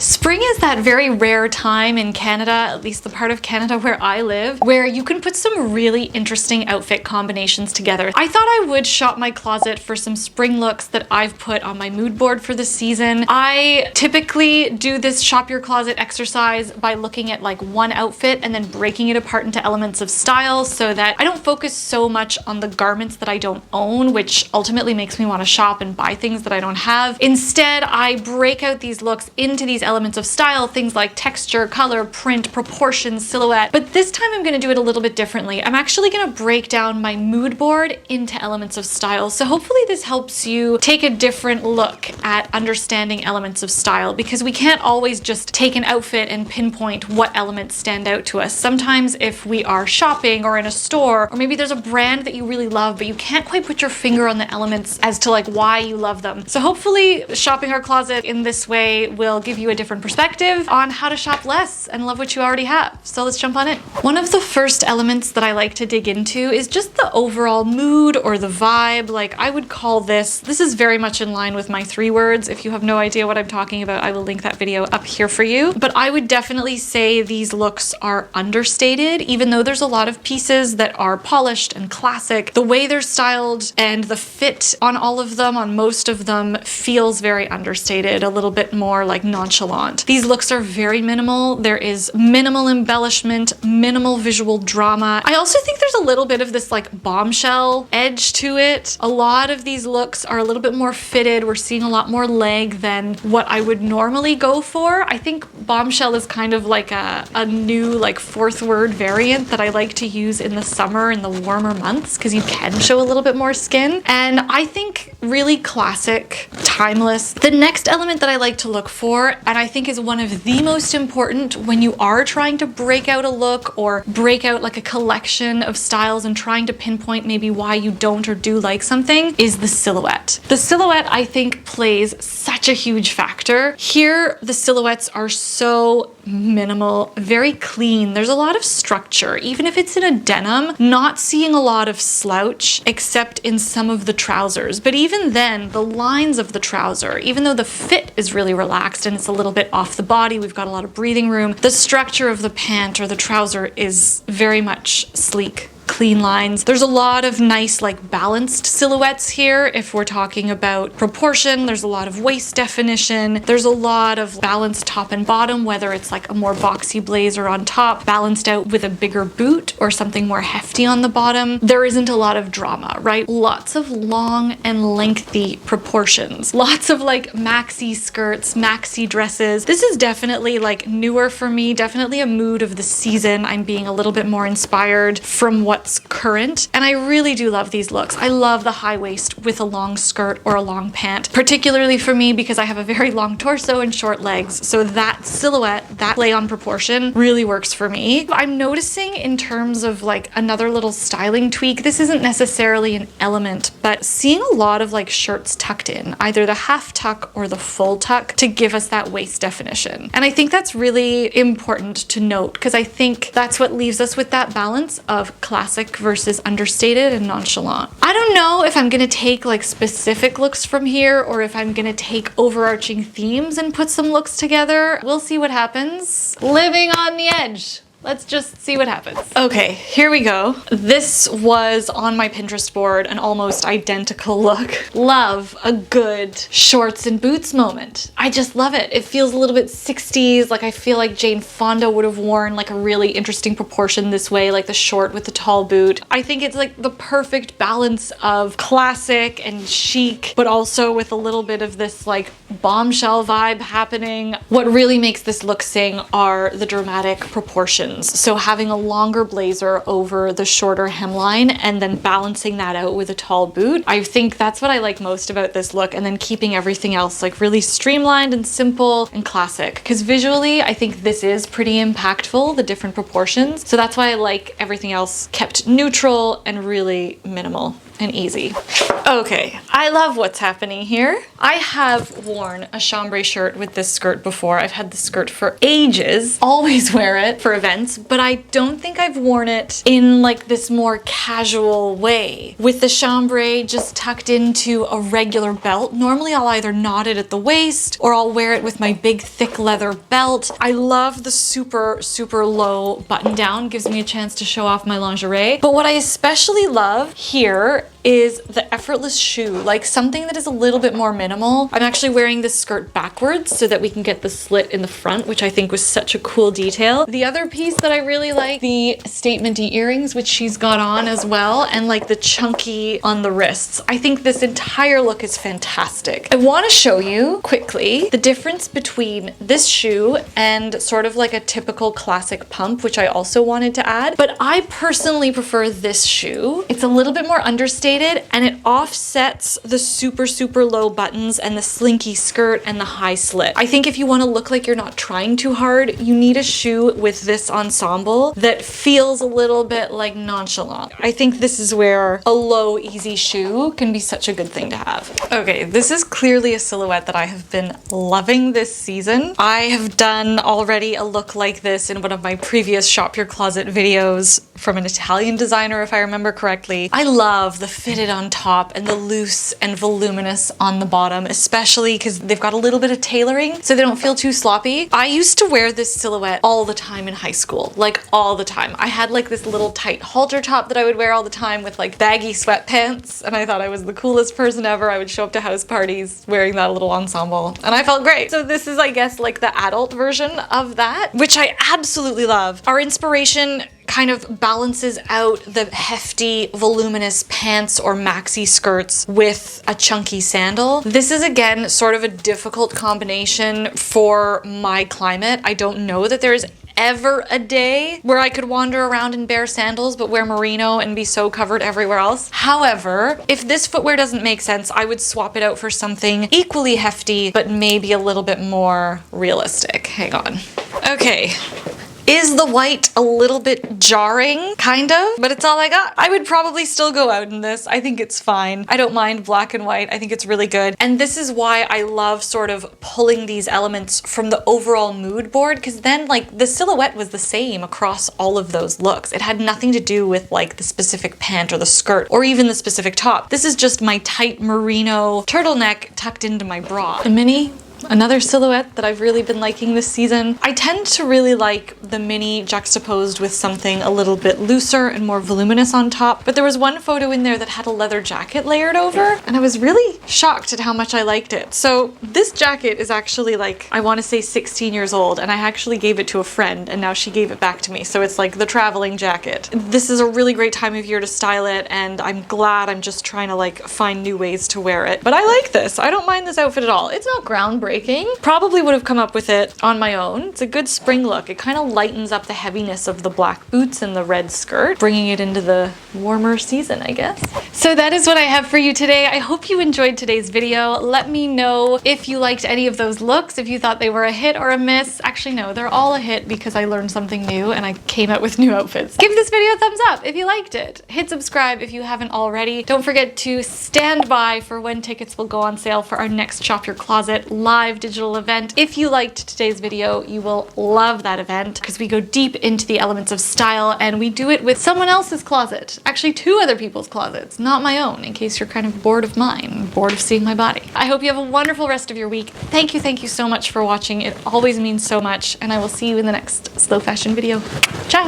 Spring is that very rare time in Canada, at least the part of Canada where I live, where you can put some really interesting outfit combinations together. I thought I would shop my closet for some spring looks that I've put on my mood board for the season. I typically do this shop your closet exercise by looking at like one outfit and then breaking it apart into elements of style so that I don't focus so much on the garments that I don't own, which ultimately makes me want to shop and buy things that I don't have. Instead, I break out these looks into these elements of style, things like texture, color, print, proportion, silhouette. But this time I'm going to do it a little bit differently. I'm actually going to break down my mood board into elements of style. So hopefully this helps you take a different look at understanding elements of style, because we can't always just take an outfit and pinpoint what elements stand out to us. Sometimes if we are shopping or in a store, or maybe there's a brand that you really love, but you can't quite put your finger on the elements as to like why you love them. So hopefully shopping our closet in this way will give you a different perspective on how to shop less and love what you already have. So let's jump on in. One of the first elements that I like to dig into is just the overall mood or the vibe. Like I would call this is very much in line with my 3 words. If you have no idea what I'm talking about, I will link that video up here for you. But I would definitely say these looks are understated, even though there's a lot of pieces that are polished and classic. The way they're styled and the fit on all of them, on most of them, feels very understated, a little bit more like nonchalant. These looks are very minimal. There is minimal embellishment, minimal visual drama. I also think there's a little bit of this like bombshell edge to it. A lot of these looks are a little bit more fitted. We're seeing a lot more leg than what I would normally go for. I think bombshell is kind of like a new like 4th word variant that I like to use in the summer, in the warmer months, because you can show a little bit more skin. And I think really classic, timeless. The next element that I like to look for, and I think is one of the most important when you are trying to break out a look or break out like a collection of styles and trying to pinpoint maybe why you don't or do like something, is the silhouette. The silhouette, I think, plays such a huge factor. Here, the silhouettes are so minimal, very clean. There's a lot of structure. Even if it's in a denim, not seeing a lot of slouch except in some of the trousers. But even then, the lines of the trouser, even though the fit is really relaxed and it's a little bit off the body, we've got a lot of breathing room, the structure of the pant or the trouser is very much sleek, clean lines. There's a lot of nice like balanced silhouettes here. If we're talking about proportion, there's a lot of waist definition. There's a lot of balanced top and bottom, whether it's like a more boxy blazer on top balanced out with a bigger boot or something more hefty on the bottom. There isn't a lot of drama, right? Lots of long and lengthy proportions. Lots of like maxi skirts, maxi dresses. This is definitely like newer for me, definitely a mood of the season. I'm being a little bit more inspired from what's current, and I really do love these looks. I love the high waist with a long skirt or a long pant, particularly for me because I have a very long torso and short legs, so that silhouette, that play on proportion really works for me. I'm noticing in terms of like another little styling tweak, this isn't necessarily an element, but seeing a lot of like shirts tucked in, either the half tuck or the full tuck, to give us that waist definition. And I think that's really important to note, because I think that's what leaves us with that balance of classic versus understated and nonchalant. I don't know if I'm gonna take like specific looks from here or if I'm gonna take overarching themes and put some looks together. We'll see what happens. Living on the edge. Let's just see what happens. Okay, here we go. This was on my Pinterest board, an almost identical look. Love a good shorts and boots moment. I just love it. It feels a little bit 60s, like I feel like Jane Fonda would have worn like a really interesting proportion this way, like the short with the tall boot. I think it's like the perfect balance of classic and chic, but also with a little bit of this like bombshell vibe happening. What really makes this look sing are the dramatic proportions. So having a longer blazer over the shorter hemline and then balancing that out with a tall boot, I think that's what I like most about this look, and then keeping everything else like really streamlined and simple and classic. Because visually, I think this is pretty impactful, the different proportions. So that's why I like everything else kept neutral and really minimal. and easy. Okay, I love what's happening here. I have worn a chambray shirt with this skirt before. I've had this skirt for ages, always wear it for events, but I don't think I've worn it in like this more casual way. With the chambray just tucked into a regular belt. Normally I'll either knot it at the waist or I'll wear it with my big thick leather belt. I love the super, super low button down. Gives me a chance to show off my lingerie. But what I especially love here is the effortless shoe, like something that is a little bit more minimal. I'm actually wearing this skirt backwards so that we can get the slit in the front, which I think was such a cool detail. The other piece that I really like, the statement-y earrings, which she's got on as well, and like the chunky on the wrists. I think this entire look is fantastic. I want to show you quickly the difference between this shoe and sort of like a typical classic pump, which I also wanted to add, but I personally prefer this shoe. It's a little bit more understated and it offsets the super, super low buttons and the slinky skirt and the high slit. I think if you want to look like you're not trying too hard, you need a shoe with this ensemble that feels a little bit like nonchalant. I think this is where a low, easy shoe can be such a good thing to have. Okay, this is clearly a silhouette that I have been loving this season. I have done already a look like this in one of my previous Shop Your Closet videos from an Italian designer, if I remember correctly. I love the fitted on top and the loose and voluminous on the bottom, especially because they've got a little bit of tailoring so they don't feel too sloppy. I used to wear this silhouette all the time in high school, like all the time. I had like this little tight halter top that I would wear all the time with like baggy sweatpants, and I thought I was the coolest person ever. I would show up to house parties wearing that little ensemble and I felt great. So this is, I guess, like the adult version of that, which I absolutely love. Our inspiration kind of balances out the hefty, voluminous pants or maxi skirts with a chunky sandal. This is, again, sort of a difficult combination for my climate. I don't know that there is ever a day where I could wander around in bare sandals but wear merino and be so covered everywhere else. However, if this footwear doesn't make sense, I would swap it out for something equally hefty but maybe a little bit more realistic. Hang on. Okay. Is the white a little bit jarring? Kind of, but it's all I got. I would probably still go out in this. I think it's fine. I don't mind black and white. I think it's really good. And this is why I love sort of pulling these elements from the overall mood board, because then like the silhouette was the same across all of those looks. It had nothing to do with like the specific pant or the skirt or even the specific top. This is just my tight merino turtleneck tucked into my bra. The mini, another silhouette that I've really been liking this season. I tend to really like the mini juxtaposed with something a little bit looser and more voluminous on top, but there was one photo in there that had a leather jacket layered over, and I was really shocked at how much I liked it. So this jacket is actually like, I want to say 16 years old, and I actually gave it to a friend, and now she gave it back to me. So it's like the traveling jacket. This is a really great time of year to style it, and I'm glad I'm just trying to like find new ways to wear it. But I like this. I don't mind this outfit at all. It's not groundbreaking. Probably would have come up with it on my own. It's a good spring look. It kind of lightens up the heaviness of the black boots and the red skirt, bringing it into the warmer season, I guess. So that is what I have for you today. I hope you enjoyed today's video. Let me know if you liked any of those looks, if you thought they were a hit or a miss. Actually, no, they're all a hit because I learned something new and I came out with new outfits. Give this video a thumbs up if you liked it. Hit subscribe if you haven't already. Don't forget to stand by for when tickets will go on sale for our next Shop Your Closet live digital event. If you liked today's video, you will love that event because we go deep into the elements of style and we do it with someone else's closet. Actually, 2 other people's closets, not my own, in case you're kind of bored of mine, bored of seeing my body. I hope you have a wonderful rest of your week. Thank you so much for watching. It always means so much, and I will see you in the next slow fashion video. Ciao!